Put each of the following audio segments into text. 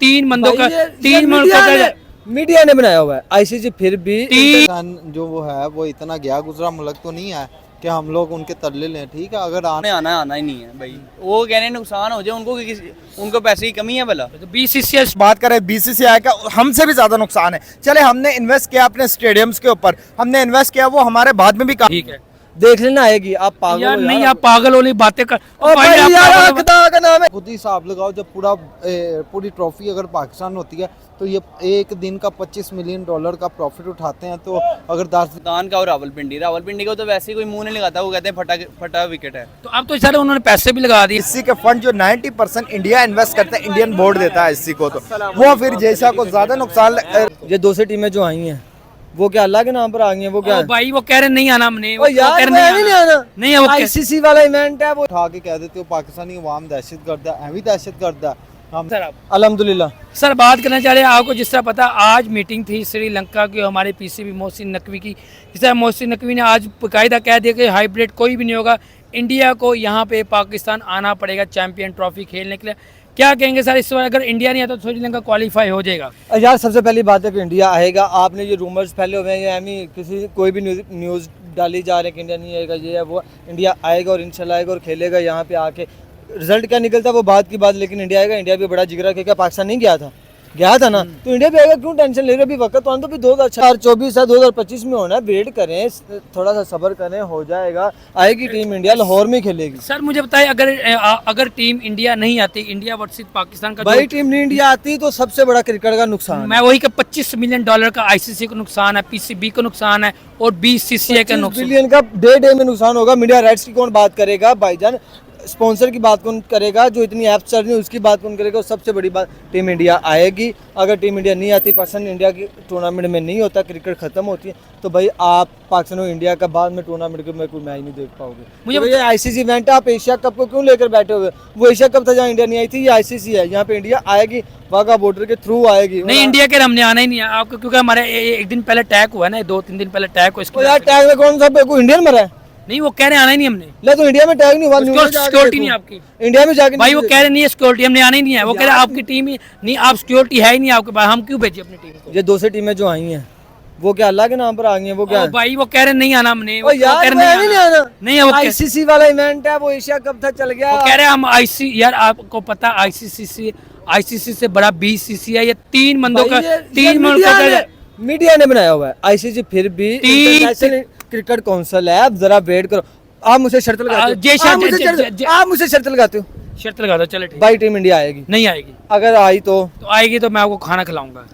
तीन बंदों का मीडिया ने बनाया हुआ है। आईसीसी फिर भी जो वो है वो इतना गया गुजरा मुल्क तो नहीं है कि हम लोग उनके तरले लें। ठीक है, अगर आना ही नहीं है भाई। वो कह रहे हैं नुकसान हो जाए उनको, उनको पैसे की कमी है भला। तो बीसीसीआई बात करें बीसीसीआई का, हमसे भी ज्यादा नुकसान है। चले हमने इन्वेस्ट किया अपने स्टेडियम्स के ऊपर, हमने इन्वेस्ट किया, वो हमारे बाद में भी ठीक है। देख लेना आएगी। आप पागल यार हो नहीं, यार। आप पागल वाली बातें कर। ओ भाई यार खुदा का नाम है। खुद ही हिसाब लगाओ, जब पूरी ट्रॉफी अगर पाकिस्तान होती है तो ये एक दिन का $25 मिलियन का प्रॉफिट उठाते हैं। तो अगर 10 दान का और रावलपिंडी को तो वैसे ही कोई मुंह नहीं लगाता, वो कहते हैं फटा विकेट है। तो अब तो सारे उन्होंने पैसे भी लगा दिए। इसी के फंड जो 90% इंडिया इन्वेस्ट करता है, इंडियन बोर्ड देता है इसी को, तो वो फिर जैसा को ज्यादा नुकसान। ये 200 टीमें जो आई हैं वो क्या अल्लाह के नाम पर आ गई हैं? वो क्या ओ भाई वो कह रहे नहीं आना हमने। ओ यार नहीं आना। नहीं है वो आईसीसी वाला इवेंट है वो। उठा के कह देते हो पाकिस्तानी अवाम दहशतगर्द है, एवं दहशतगर्द है। हम सर आप अल्हम्दुलिल्लाह सर बात करना चाह रहे हैं आपको। जिस तरह पता आज मीटिंग थी श्रीलंका की हमारे पीसीबी मोहसिन नकवी की। जिस तरह मोहसिन नकवी ने आज बाकायदा कह दिया कि हाइब्रिड कोई भी नहीं होगा, इंडिया को यहाँ पे पाकिस्तान आना पड़ेगा चैंपियन ट्रॉफी खेलने के लिए। क्या कहेंगे सर इस बार? अगर इंडिया नहीं आता तो श्रीलंका क्वालिफाई हो जाएगा? यार सबसे पहली बात है कि इंडिया आएगा। आपने ये रूमर्स फैले हुए हैं, ये एमी किसी कोई भी न्यूज़ डाली जा रही है कि इंडिया नहीं आएगा, ये है वो। इंडिया आएगा और इंशाल्लाह आएगा और खेलेगा यहाँ पे आके। रिजल्ट क्या निकलता है वो बात की बात, लेकिन इंडिया आएगा। इंडिया भी बड़ा जिगरा क्या पाकिस्तान नहीं गया था ना, तो इंडिया भी आएगा। क्यों टेंशन ले रहे? अभी वक्त तो भी 2024 है, 2025 में होना है। वेट करें, थोड़ा सा सब्र करें, हो जाएगा। आएगी टीम इंडिया, लाहौर में खेलेगी। सर मुझे बताइए, अगर टीम इंडिया नहीं आती, इंडिया वर्सेस पाकिस्तान का भाई टीम नहीं इंडिया आती तो सबसे बड़ा क्रिकेट का नुकसान। मैं वही का $25 मिलियन का आईसीसी को नुकसान है, पीसीबी को नुकसान है और बीसीसीआई का नुकसान बिलियन का डे में नुकसान होगा। मीडिया राइट्स की कौन बात करेगा भाईजान? स्पॉन्सर की बात कौन करेगा? जो इतनी ऐप्स चल रही है उसकी बात कौन करेगा? और सबसे बड़ी बात, टीम इंडिया आएगी। अगर टीम इंडिया नहीं आती, पाकिस्तान इंडिया की टूर्नामेंट में नहीं होता, क्रिकेट खत्म होती है, तो भाई आप पाकिस्तान और इंडिया का बाद में टूर्नामेंट में कोई मैच नहीं देख पाओगे। मुझे ये आईसीसी इवेंट है, आप एशिया कप को क्यों लेकर बैठे हुए? वो एशिया कप था जहाँ इंडिया नहीं आई थी, ये आईसीसी है, यहाँ पे इंडिया आएगी, वाघा बॉर्डर के थ्रू आएगी। नहीं इंडिया के हमने आना ही नहीं है आपको, क्योंकि हमारे एक दिन पहले अटैक हुआ ना, 2-3 दिन पहले अटैक हुआ। यार टैग में कौन सा कोई इंडियन मरा है? नहीं वो कह रहे आना ही नहीं हमने। ले तो इंडिया में टैग नहीं हुआ, सिक्योरिटी नहीं आपकी इंडिया में जाके। भाई वो कह रहे नहीं है सिक्योरिटी, हमने आना ही नहीं है। वो कह रहे आपकी टीम ही नहीं, आप सिक्योरिटी है ही नहीं आपके पास, हम क्यों भेजे अपनी टीम को? ये 200 टीमें जो आई हैं वो क्या अल्लाह के नाम पर आ गई हैं? वो क्या भाई वो कह रहे नहीं आना हमने। यार नहीं आना। नहीं है वो आईसीसी वाला इवेंट है, वो एशिया कप था, चल गया। वो कह रहे हम यार आपको पता आईसीसी से बड़ा बीसीसीआई, ये तीन बंदों का मीडिया ने बनाया हुआ है। आईसीसी फिर भी इंटरनेशनल क्रिकेट काउंसिल है। आप जरा वेट करो। आप मुझे शर्त लगाते हो, आप मुझे शर्त लगाते हो। शर्त लगा दो चले। भाई टीम इंडिया आएगी। नहीं आएगी? अगर आई तो आएगी तो मैं आपको खाना खिलाऊंगा।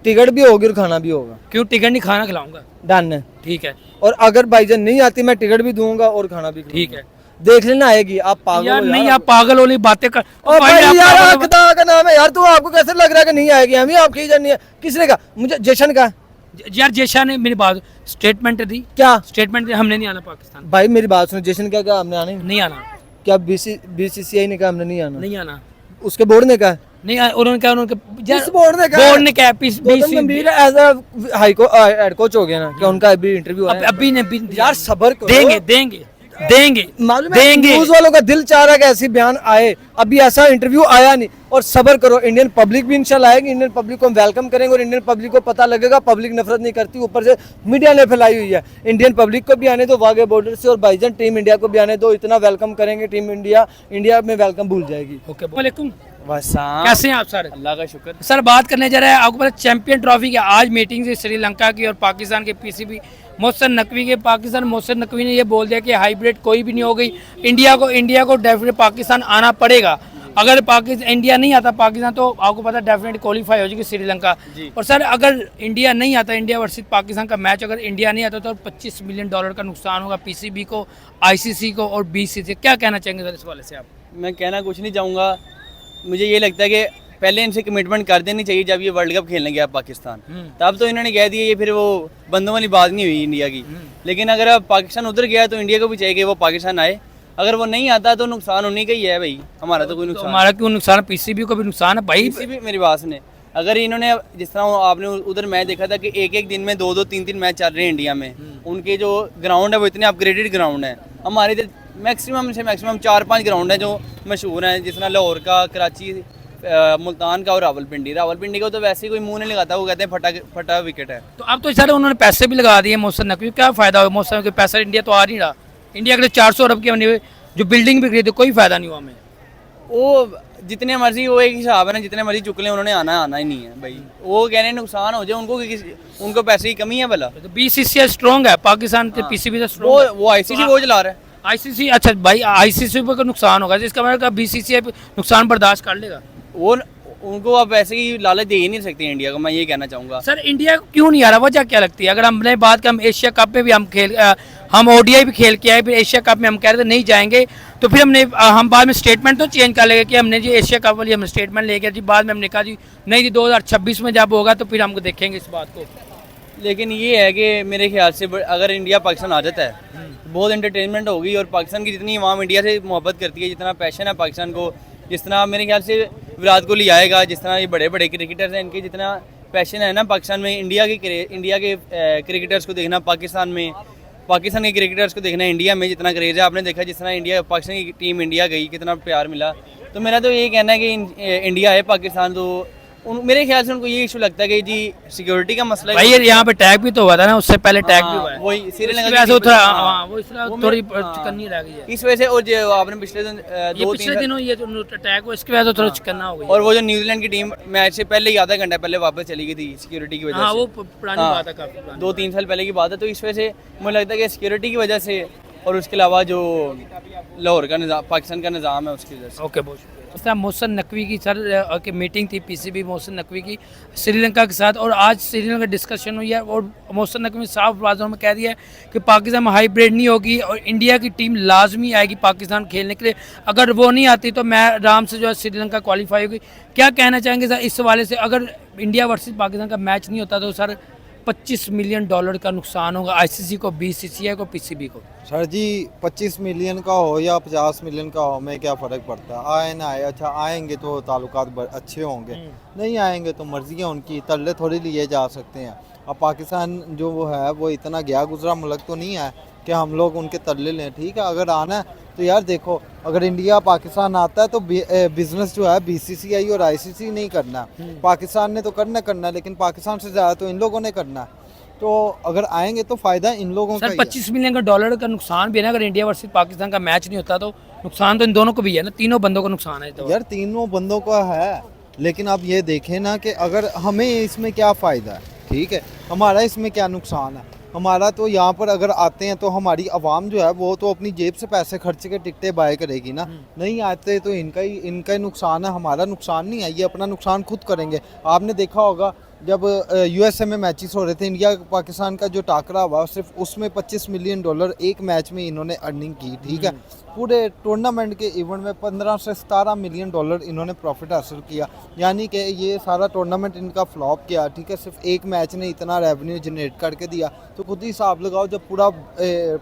टिकट भी होगी और खाना भी होगा। क्यों टिकट नहीं, खाना खिलाऊंगा। डन है, ठीक है। और अगर भाईजान नहीं आती, मैं टिकट भी दूंगा और खाना भी। ठीक है, देख लेना आएगी। आप पागल यार हो नहीं, यार। आप पागल वाली बातें कर। ओ भाई यार खुदा का नाम है यार, तो आपको कैसे लग रहा है कि नहीं आएगी? हम ही आपकी जानी है। किसने कहा? मुझे जशन का यार जैशा ने मेरी बात स्टेटमेंट दी। क्या स्टेटमेंट दी? हमने नहीं आना पाकिस्तान। भाई मेरी बात सुनो, जशन क्या कहा? हमने आने नहीं आना। क्या बीसीसीआई ने कहा हमने नहीं आना? नहीं आना। उसके बोर्ड ने कहा नहीं उन्होंने कहा, किस बोर्ड ने कहा? बोर्ड ने कहा एज अ हेड कोच हो गया ना, क्या उनका अभी इंटरव्यू अभी ने यार सबर करो। देंगे मालूम है न्यूज़ वालों का दिल चाह रहा है कि ऐसी बयान आए, अभी ऐसा इंटरव्यू आया नहीं। और सबर करो, इंडियन पब्लिक भी इंशाल्लाह आएगी। इंडियन पब्लिक को हम वेलकम करेंगे और इंडियन पब्लिक को पता लगेगा पब्लिक नफरत नहीं करती, ऊपर से मीडिया ने फैलाई हुई है। इंडियन पब्लिक को भी आने दो वाघे बॉर्डर से, और भाईजान टीम इंडिया को भी आने दो। इतना वेलकम करेंगे टीम इंडिया में वेलकम भूल जाएगी। ओके वालेकुम, वसलाम। कैसे हैं आप सर? अल्लाह का शुक्र। सर बात करने जा रहे हैं आपको पता चैंपियन ट्रॉफी की आज मीटिंग थी श्रीलंका की और पाकिस्तान के पीसीबी मोहसिन नकवी के। पाकिस्तान मोहसिन नकवी ने ये बोल दिया कि हाइब्रिड कोई भी नहीं हो गई, इंडिया को डेफिनेट पाकिस्तान आना पड़ेगा। अगर इंडिया नहीं आता पाकिस्तान, तो आपको पता डेफिनेट क्वालिफाई हो जाएगी श्रीलंका। और सर अगर इंडिया नहीं आता, इंडिया वर्सेस पाकिस्तान का मैच अगर इंडिया नहीं आता तो $25 मिलियन का नुकसान होगा पीसीबी को, आईसीसी को और बीसीसी। क्या कहना चाहेंगे सर इस वाले से आप? मैं कहना कुछ नहीं चाहूँगा। मुझे ये लगता है कि पहले इनसे कमिटमेंट कर देनी चाहिए। जब ये वर्ल्ड कप खेलने गया पाकिस्तान, तब तो इन्होंने कह दिया, ये फिर वो बंदों वाली बात नहीं हुई इंडिया की। लेकिन अगर अब पाकिस्तान उधर गया तो इंडिया को भी चाहिए कि वो पाकिस्तान आए। अगर वो नहीं आता तो नुकसान होने का ही है भाई, हमारा तो कोई नुकसान। हमारा क्यों नुकसान? पीसीबी को भी नुकसान है भाई। पीसीबी मेरी बात सुने, अगर इन्होंने जिस तरह आपने उधर मैच देखा था कि एक दिन में 2-2 3-3 मैच चल रहे हैं इंडिया में, उनके जो ग्राउंड है वो इतने अपग्रेडेड ग्राउंड है। हमारे इधर मैक्सिमम से मैक्सिमम 4-5 ग्राउंड है जो मशहूर हैं, जिस तरह लाहौर का, कराची मुल्तान का और रावलपिंडी को तो वैसे ही कोई मुंह नहीं लगाता, वो कहते हैं फटा फटा विकेट है। तो अब तो सर उन्होंने पैसे भी लगा दिए मोहसिन नकवी, क्या फ़ायदा हुआ मोहसिन के पैसा इंडिया तो आ नहीं रहा, इंडिया के लिए 400 अरब की हमने जो बिल्डिंग भी खरीदी कोई फ़ायदा नहीं हुआ हमें। वो जितने मर्जी, वो एक हिसाब है ना, जितने मर्जी चुक लें उन्होंने आना ही नहीं है भाई। वो कह रहे हैं नुकसान हो जाए उनको, उनको पैसे की कमी है भला। तो बीसीसीआई स्ट्रॉन्ग है, पाकिस्तान के पीसीबी से स्ट्रॉन्ग है। वो आईसीसी वो चला रहा है। आईसीसी, अच्छा भाई आईसीसी पर नुकसान होगा, जिसका मतलब बीसीसीआई नुकसान बर्दाश्त कर लेगा। वो उनको आप ऐसे ही लालच दे ही नहीं सकते इंडिया को, मैं ये कहना चाहूँगा। सर इंडिया को क्यों नहीं आ रहा, वजह क्या लगती है? अगर हमने बात हम एशिया कप में भी हम ओडीआई भी खेल के आए, फिर एशिया कप में हम कह रहे थे नहीं जाएंगे, तो फिर हम बाद में स्टेटमेंट तो चेंज कर लेंगे कि हमने जी एशिया कप वाली हम स्टेटमेंट ले गए जी, बाद में हमने कहा जी नहीं जी 2026 में जब होगा तो फिर हम देखेंगे इस बात को। लेकिन ये है कि मेरे ख्याल से अगर इंडिया पाकिस्तान आ जाता है बहुत एंटरटेनमेंट होगी, और पाकिस्तान की जितनी आवाम इंडिया से मोहब्बत करती है, जितना पैशन है पाकिस्तान को, जिस तरह मेरे ख्याल से विराट कोहली आएगा, जिस तरह ये बड़े बड़े क्रिकेटर्स हैं इनके जितना पैशन है ना पाकिस्तान में, इंडिया के क्रिकेटर्स को देखना पाकिस्तान में, पाकिस्तान के क्रिकेटर्स को देखना इंडिया में जितना क्रेज़ है, आपने देखा जिस तरह पाकिस्तान की टीम इंडिया गई कितना प्यार मिला। तो मेरा तो ये कहना है कि इंडिया है पाकिस्तान, तो मेरे ख्याल से उनको ये इशू लगता है कि जी सिक्योरिटी का मसला भाई यहाँ पे टैग भी तो हुआ था ना, उससे पहले टैग भी हुआ है, वही श्रीलंका थोड़ी चिकन्नी रह गई है इस वजह से। और जो आपने पिछले पिछले दिनों ये जो टैग हुआ इसकी वजह से थोड़ा चिकन्ना हो गई। और वो जो न्यूजीलैंड की टीम मैच से पहले ही आधा घंटा पहले वापस चली गई थी सिक्योरिटी की वजह से। वो पुरानी बात है, काफी 2-3 साल पहले की बात है। तो इस वजह से मुझे लगता है कि सिक्योरिटी की वजह से, और उसके अलावा जो लाहौर का निज़ाम, पाकिस्तान का निज़ाम है उसकी वजह से। ओके बहुत शुक्रिया। सर मोहसिन नकवी की सर की मीटिंग थी पीसीबी मोहसिन नकवी की श्रीलंका के साथ, और आज श्रीलंका डिस्कशन हुई है और मोहसिन नकवी साफ बातों में कह दिया है कि पाकिस्तान में हाइब्रिड नहीं होगी और इंडिया की टीम लाजमी आएगी पाकिस्तान खेलने के लिए, अगर वो नहीं आती तो मैं आराम से जो है श्रीलंका क्वालिफाई होगी। क्या कहना चाहेंगे सर इस हवाले से? अगर इंडिया वर्सेस पाकिस्तान का मैच नहीं होता तो सर $25 मिलियन का नुकसान होगा आईसीसी को, बीसीसीआई को, पीसीबी को। सर जी 25 मिलियन का हो या 50 मिलियन का हो, हमें क्या फ़र्क पड़ता है? आए ना आए, अच्छा आएंगे तो ताल्लुकात अच्छे होंगे, नहीं आएंगे तो मर्जी है उनकी, तरले थोड़ी लिए जा सकते हैं। अब पाकिस्तान जो वो है वो इतना गया गुजरा मुल्क तो नहीं है कि हम लोग उनके तरले लें। ठीक है, अगर आना है तो यार देखो, अगर इंडिया पाकिस्तान आता है तो बिजनेस जो है बीसीसीआई और आईसीसी नहीं करना, पाकिस्तान ने तो करना, लेकिन पाकिस्तान से ज़्यादा तो इन लोगों ने करना। तो अगर आएंगे तो फ़ायदा इन लोगों का। सर $25 मिलियन का नुकसान भी है ना, अगर इंडिया वर्सेस पाकिस्तान का मैच नहीं होता तो नुकसान तो इन दोनों को भी है ना, तीनों बंदों को नुकसान है। तो यार तीनों बंदों का है, लेकिन आप ये देखें ना कि अगर हमें इसमें क्या फ़ायदा है, ठीक है, हमारा इसमें क्या नुकसान है? हमारा तो यहाँ पर अगर आते हैं तो हमारी आवाम जो है वो तो अपनी जेब से पैसे खर्च के टिकटें बाय करेगी ना, नहीं आते तो इनका ही नुकसान है, हमारा नुकसान नहीं है, ये अपना नुकसान खुद करेंगे। आपने देखा होगा जब यूएसए में मैचेस हो रहे थे, इंडिया पाकिस्तान का जो टाकरा हुआ सिर्फ उसमें $25 मिलियन एक मैच में इन्होंने अर्निंग की। ठीक है, पूरे टूर्नामेंट के इवेंट में 15 से 17 मिलियन डॉलर इन्होंने प्रॉफिट हासिल किया, यानी कि ये सारा टूर्नामेंट इनका फ्लॉप किया। ठीक है, सिर्फ एक मैच ने इतना रेवेन्यू जनरेट करके दिया, तो खुद ही हिसाब लगाओ, जब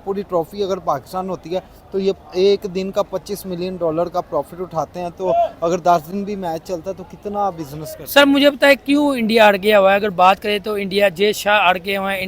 पूरी ट्रॉफी अगर पाकिस्तान होती है तो ये एक दिन का $25 मिलियन का प्रॉफिट उठाते हैं, तो अगर 10 दिन भी मैच चलता है तो कितना बिजनेस करते हैं। सर मुझे बताए क्यों इंडिया अड़ गया हुआ है? अगर बात करें तो इंडिया जय शाह अड़ गए हुए हैं,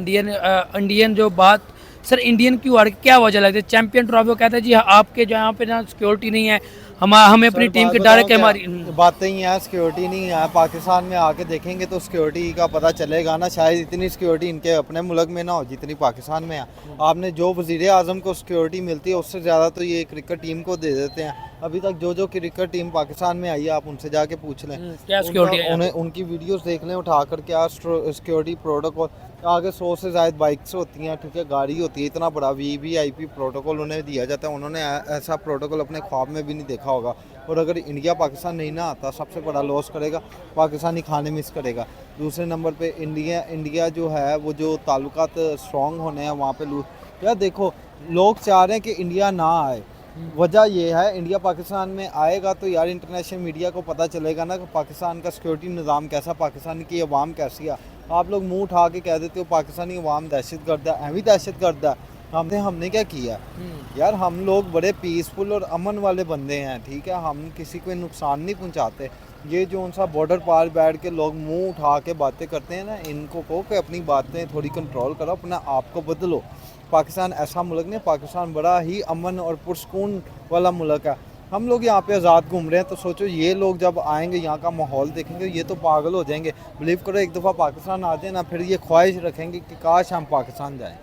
इंडियन जो बात सर इंडियन क्यों अड़, क्या वजह लगती है? चैंपियन ट्रॉफी को कहते हैं जी आपके जो यहाँ पे ना सिक्योरिटी नहीं है, हमें अपनी टीम के डर के हमारी बातें ही हैं, सिक्योरिटी नहीं है। पाकिस्तान में आके देखेंगे तो सिक्योरिटी का पता चलेगा ना, शायद इतनी सिक्योरिटी इनके अपने मुल्क में ना हो जितनी पाकिस्तान में है। आपने जो वज़ीर आज़म को सिक्योरिटी मिलती है उससे ज़्यादा तो ये क्रिकेट टीम को दे देते हैं। अभी तक जो क्रिकेट टीम पाकिस्तान में आई है आप उनसे जाके पूछ लें, क्या सिक्योरिटी, उनकी वीडियोस देख लें उठा कर, क्या सिक्योरिटी प्रोटोकॉल, आगे 100 से ज़्यादा बाइक्स होती हैं, ठीक है, गाड़ी होती है, इतना बड़ा वीवीआईपी प्रोटोकॉल उन्हें दिया जाता है। उन्होंने ऐसा प्रोटोकॉल अपने ख्वाब में भी नहीं देखा होगा। और अगर इंडिया पाकिस्तान नहीं ना आता, सबसे बड़ा लॉस करेगा पाकिस्तानी खाने मिस करेगा। दूसरे नंबर पे इंडिया जो है वो जो ताल्लुकात स्ट्रॉन्ग होने हैं वहाँ पे यार देखो, लोग चाह रहे हैं कि इंडिया ना आए, वजह ये है इंडिया पाकिस्तान में आएगा तो यार इंटरनेशनल मीडिया को पता चलेगा ना कि पाकिस्तान का सिक्योरिटी निज़ाम कैसा, पाकिस्तान की अवाम कैसी है। आप लोग मुंह उठा के कह देते हो पाकिस्तानी अवाम दहशत गर्द है, ऐवी दहशत गर्द है। हमने क्या किया यार? हम लोग बड़े पीसफुल और अमन वाले बंदे हैं, ठीक है, हम किसी को नुकसान नहीं पहुंचाते। ये जो उनसा बॉर्डर पार बैठ के लोग मुंह उठा के बातें करते हैं ना, इनको कहो कि अपनी बातें थोड़ी कंट्रोल करो, अपना आप को बदलो। पाकिस्तान ऐसा मुल्क नहीं, पाकिस्तान बड़ा ही अमन और पुरसकून वाला मुल्क है। हम लोग यहाँ पे आज़ाद घूम रहे हैं, तो सोचो ये लोग जब आएंगे यहाँ का माहौल देखेंगे ये तो पागल हो जाएंगे। बिलीव करो एक दफ़ा पाकिस्तान आ जाए ना, फिर ये ख्वाहिश रखेंगे कि काश हम पाकिस्तान जाएं।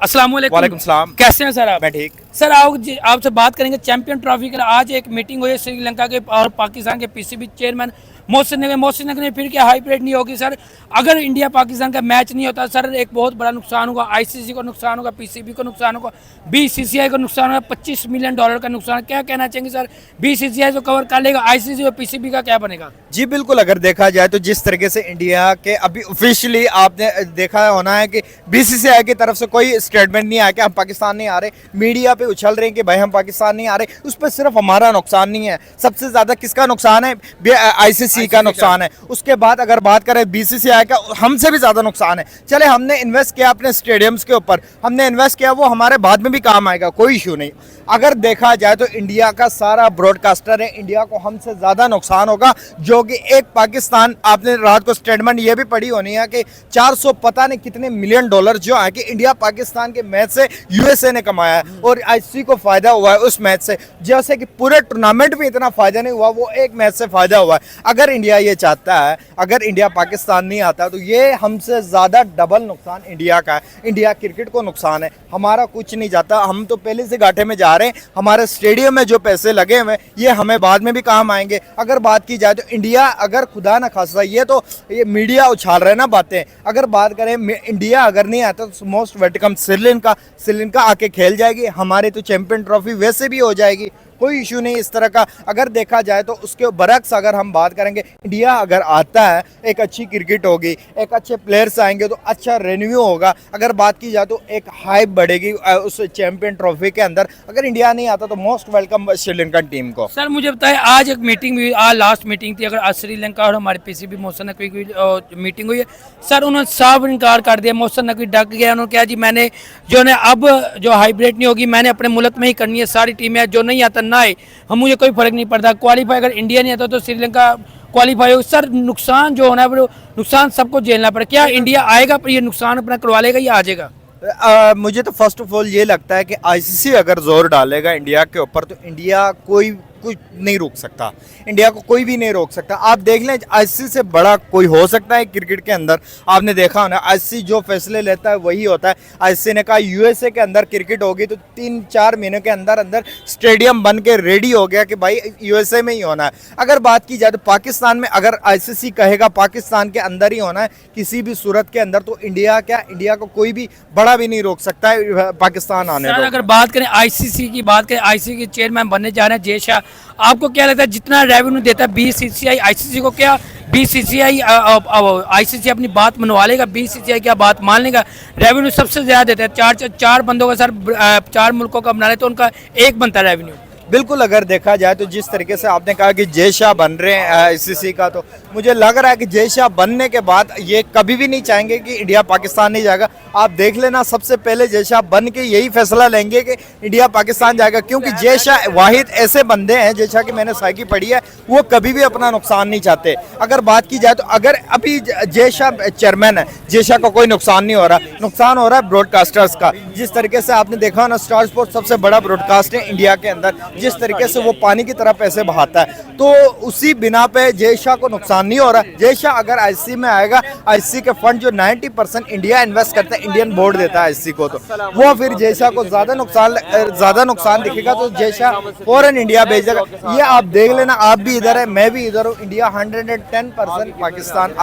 अस्सलाम वालेकुम सलाम। कैसे हैं सर आप? मैं ठीक। सर आपसे बात करेंगे चैंपियन ट्रॉफी के लिए। आज एक मीटिंग हुई है श्रीलंका के और पाकिस्तान के पीसीबी चेयरमैन मोहसिन नकवी ने फिर क्या हाइब्रिड नहीं होगी सर। अगर इंडिया पाकिस्तान का मैच नहीं होता सर, एक बहुत बड़ा नुकसान होगा, आईसीसी को नुकसान होगा, पीसीबी को नुकसान होगा, बीसीसीआई को नुकसान होगा, $25 मिलियन का नुकसान। क्या कहना चाहेंगे सर? बीसीसीआई तो कवर कर लेगा, आईसीसी और पीसीबी का क्या बनेगा? जी बिल्कुल, अगर देखा जाए तो जिस तरीके से इंडिया के अभी ऑफिशियली आपने देखा होना है कि बीसीसीआई की तरफ से कोई स्टेटमेंट नहीं आया कि हम पाकिस्तान नहीं आ रहे। मीडिया पे उछल रहे हैं कि भाई हम पाकिस्तान नहीं आ रहे। उस पर सिर्फ हमारा नुकसान नहीं है, सबसे ज़्यादा किसका नुकसान है? आईसीसी का नुकसान है। उसके बाद अगर बात करें बीसीसीआई का, हमसे भी ज़्यादा नुकसान है। चले हमने इन्वेस्ट किया अपने स्टेडियम्स के ऊपर, हमने इन्वेस्ट किया, वो हमारे बाद में भी काम आएगा, कोई इशू नहीं। अगर देखा जाए तो इंडिया का सारा ब्रॉडकास्टर है, इंडिया को हमसे ज़्यादा नुकसान होगा, जो कि एक पाकिस्तान, आपने रात को स्टेटमेंट ये भी पढ़ी होनी है कि 400 पता नहीं कितने मिलियन डॉलर जो है कि इंडिया पाकिस्तान के मैच से यूएसए ने कमाया है और आईसीसी को फ़ायदा हुआ है उस मैच से। जैसे कि पूरे टूर्नामेंट में इतना फ़ायदा नहीं हुआ, वो एक मैच से फ़ायदा हुआ है। अगर इंडिया ये चाहता है, अगर इंडिया पाकिस्तान नहीं आता तो ये हमसे ज़्यादा डबल नुकसान इंडिया का है। इंडिया क्रिकेट को नुकसान है, हमारा कुछ नहीं जाता। हम तो पहले से घाटे में जा रहे हैं। हमारे स्टेडियम में जो पैसे लगे हुए ये हमें बाद में भी काम आएंगे। अगर बात की जाए तो इंडिया, अगर खुदा ना खासा, ये मीडिया उछाल रहे ना बातें, अगर बात करें इंडिया अगर नहीं आता तो मोस्ट वेलकम श्रीलंका आके खेल जाएगी, हमारे तो चैंपियन ट्रॉफी वैसे भी हो जाएगी, कोई इशू नहीं इस तरह का। अगर देखा जाए तो उसके बरक्स अगर हम बात करेंगे, इंडिया अगर आता है, एक अच्छी क्रिकेट होगी, एक अच्छे प्लेयर्स आएंगे तो अच्छा रेवेन्यू होगा। अगर बात की जाए तो एक हाइप बढ़ेगी उस चैंपियन ट्रॉफी के अंदर। अगर इंडिया नहीं आता तो मोस्ट वेलकम श्रीलंकन टीम को। सर मुझे बताएं, आज एक मीटिंग हुई, आज लास्ट मीटिंग थी, अगर आज श्रीलंका और हमारे पीसीबी मोहसिन नकवी की मीटिंग हुई है सर, उन्होंने साफ इनकार कर दिया। मोहसिन नकवी डक गया, उन्होंने कहा जी मैंने जो है अब जो हाइब्रिड नहीं होगी, मैंने अपने मुल्क में ही करनी है, सारी टीमें जो नहीं आता ना आए, हम मुझे कोई फर्क नहीं पड़ता। क्वालिफाई अगर इंडिया नहीं आता तो श्रीलंका क्वालिफाई होगा। सर नुकसान जो होना है वो नुकसान सबको झेलना पड़ेगा। क्या इंडिया आएगा पर ये नुकसान अपना करवा लेगा या आ जाएगा? मुझे तो फर्स्ट ऑफ ऑल ये लगता है कि आईसीसी अगर जोर डालेगा इंडिया के ऊपर तो इंडिया कुछ नहीं रोक सकता, इंडिया को कोई भी नहीं रोक सकता। आप देख लें आईसीसी से बड़ा कोई हो सकता है क्रिकेट के अंदर? आपने देखा होना आईसीसी जो फैसले लेता है वही होता है। आईसीसी ने कहा यूएसए के अंदर क्रिकेट होगी तो 3-4 महीने के अंदर स्टेडियम बन के रेडी हो गया कि भाई यूएसए में ही होना है। अगर बात की जाए तो पाकिस्तान में अगर आईसीसी कहेगा पाकिस्तान के अंदर ही होना है किसी भी सूरत के अंदर, तो इंडिया को कोई भी बड़ा भी नहीं रोक सकता है पाकिस्तान आने सर को। अगर बात करें आईसीसी की, बात करें आईसीसी के चेयरमैन बनने जा रहे हैं जय शाह, आपको क्या लगता है जितना रेवेन्यू देता है बीसीसीआई आईसीसी को, क्या बीसीसीआई आईसीसी अपनी बात मनवा लेगा? बीसीसीआई क्या बात मान लेगा? रेवेन्यू सबसे ज्यादा देता है, चार बंदों का सर 4 मुल्कों का बना रहे तो उनका एक बनता है रेवेन्यू। बिल्कुल, अगर देखा जाए तो जिस तरीके से आपने कहा कि जय शाह बन रहे हैं आईसीसी का, तो मुझे लग रहा है कि जय शाह बनने के बाद ये कभी भी नहीं चाहेंगे कि इंडिया पाकिस्तान नहीं जाएगा। आप देख लेना, सबसे पहले जय शाह बन के यही फैसला लेंगे कि इंडिया पाकिस्तान जाएगा, क्योंकि जय शाह वाहिद ऐसे बंदे हैं, जय शाह की मैंने साइकी पढ़ी है, वो कभी भी अपना नुकसान नहीं चाहते। अगर बात की जाए तो अगर अभी जय शाह चेयरमैन है, जय शाह को कोई नुकसान नहीं हो रहा, नुकसान हो रहा है ब्रॉडकास्टर्स का। जिस तरीके से आपने देखा ना, स्टार स्पोर्ट्स सबसे बड़ा ब्रॉडकास्ट है इंडिया के अंदर, जिस तरीके से वो पानी की तरह पैसे बहाता है, तो उसी बिना पे जय शाह को नुकसान नहीं हो रहा। जय शाह अगर आईसीसी में आएगा, आईसीसी के फंड जो 90% इंडिया इन्वेस्ट करता है, इंडियन बोर्ड देता है आईसीसी को, तो वो फिर जय शाह को ज्यादा नुकसान दिखेगा, तो जय शाह फौरन इंडिया भेजेगा। ये आप देख लेना, आप भी इधर है, मैं भी इधर हूँ, इंडिया 110% पाकिस्तान